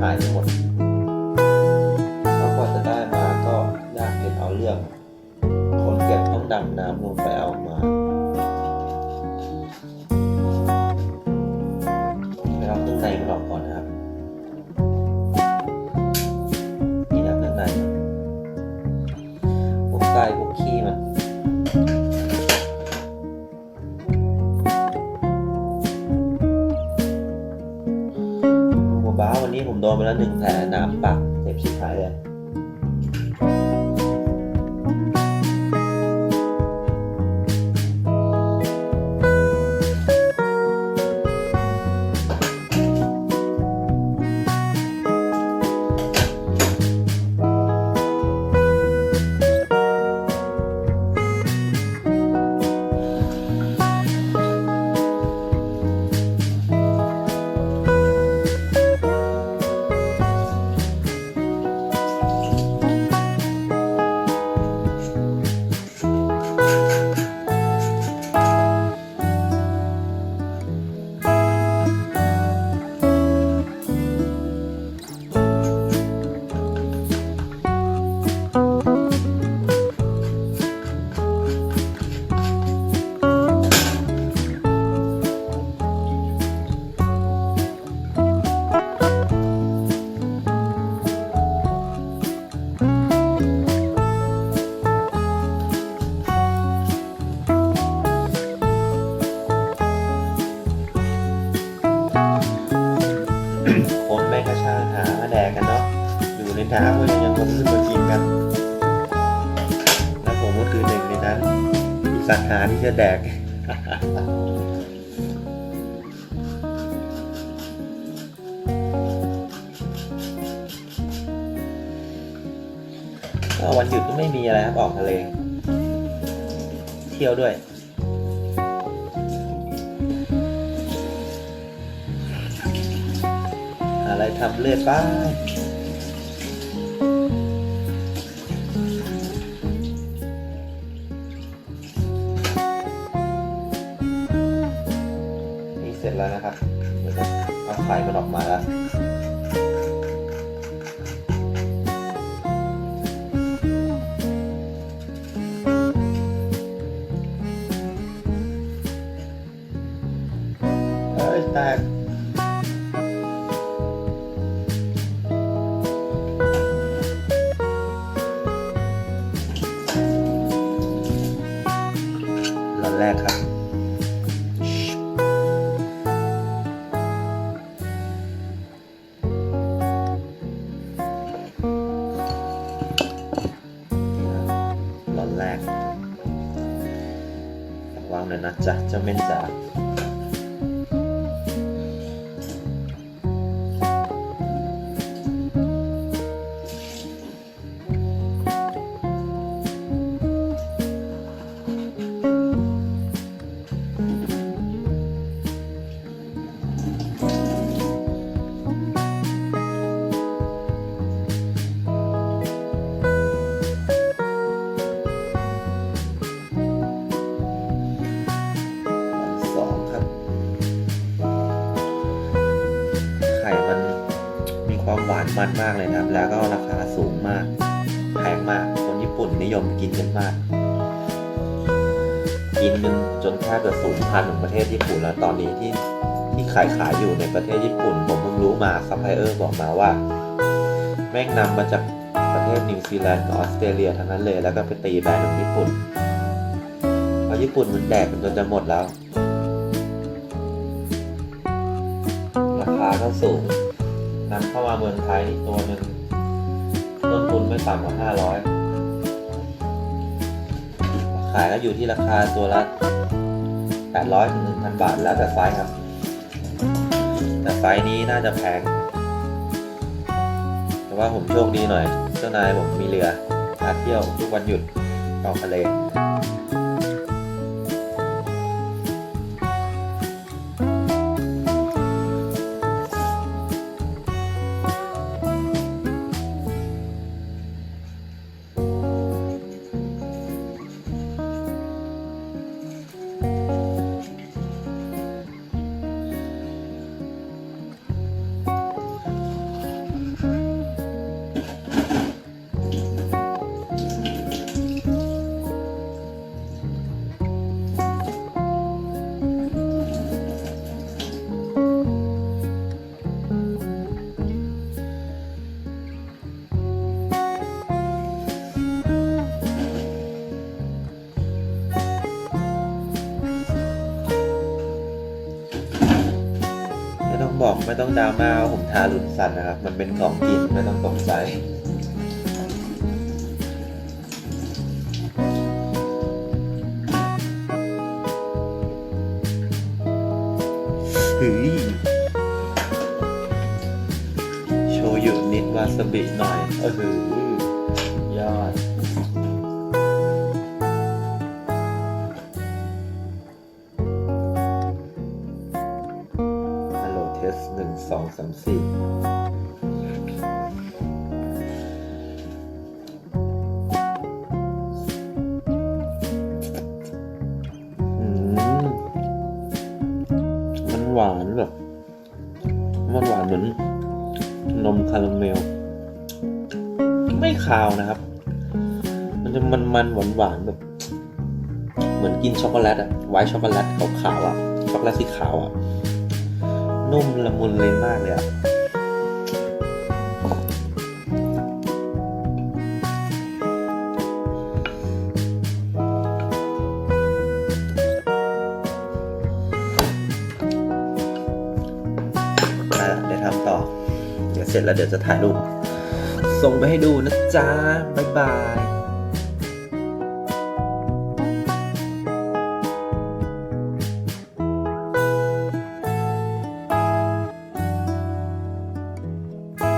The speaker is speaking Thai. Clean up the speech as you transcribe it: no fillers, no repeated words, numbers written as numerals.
หายไปหมดเขากว่าจะได้มาก็ยากเย็นเอาเรื่องคนเก็บต้องดำน้ำลงไปเอามาไปเอาข้างในมันออกก่อนนะครับนี่นะข้างในพวกไส้พวกขี้มันบ้าวันนี้ผมโดนไปแล้ว1 แผลหนามปักเจ็บชิบหายเลยคนแม่งกระชากหามาแดกกันเนาะอยู่ในน้ำก็ยังคนขึ้นมากินกันแล้วผมก็คือหนึ่งในนั้นที่สัตว์หาที่จะแดก วันหยุดก็ไม่มีอะไรครับออกทะเลเที่ยวด้วยอะไรทำเลื่อยป้ายนี่เสร็จแล้วนะครับเอาไข่มันออกมาแล้วแตกร้อนแรกครับร้อนแรกวางหน่อยนะจ๊ะเจ้าเม่นจ๋าความหวานมันมากเลยนะครับแล้วก็ราคาสูงมากแพงมากคนญี่ปุ่นนิยมกินกันมากกินกันจนแทบจะสูญพันธุ์ของประเทศญี่ปุ่นแล้วตอนนี้ที่ขายอยู่ในประเทศญี่ปุ่นผมเพิ่งรู้มาซัพพลายเออร์บอกมาว่าแม่งนำมาจากประเทศนิวซีแลนด์ออสเตรเลียทั้งนั้นเลยแล้วก็ไปตีแบรนด์ของญี่ปุ่นเพราะญี่ปุ่นมันแดกจนจะหมดแล้วราคาก็สูงนำเข้ามาเมืองไทยตัวหนึ่งต้นทุนไม่ต่ำกว่า500ขายก็อยู่ที่ราคาตัวละ800 ถึง 1,000 บาทแล้วแต่ไซส์ครับแต่ไซส์นี้น่าจะแพงแต่ว่าผมโชคดีหน่อยเจ้านายผมมีเรือพาเที่ยวทุกวันหยุดออกทะเล อ บอกไม่ต้องดราม่าว่าผมทารุณสัตว์นะครับมันเป็นของกินไม่ต้องตกใจโชยุนิดวาซาบิหน่อยยอดฮัลโหลเทส1 2 3 4หวานแบบมันหวานเหมือนนมคาราเมลไม่คาวนะครับมันจะมันหวานแบบเหมือนกินช็อกโกแลตอะไวท์ช็อกโกแลตขาวๆอะช็อกโกแลตสีขาวอะนุ่มละมุนเลยมากเลยอะได้ทำต่อเดี๋ยวเสร็จแล้วเดี๋ยวจะถ่ายรูปส่งไปให้ดูนะจ๊ะบ๊ายบาย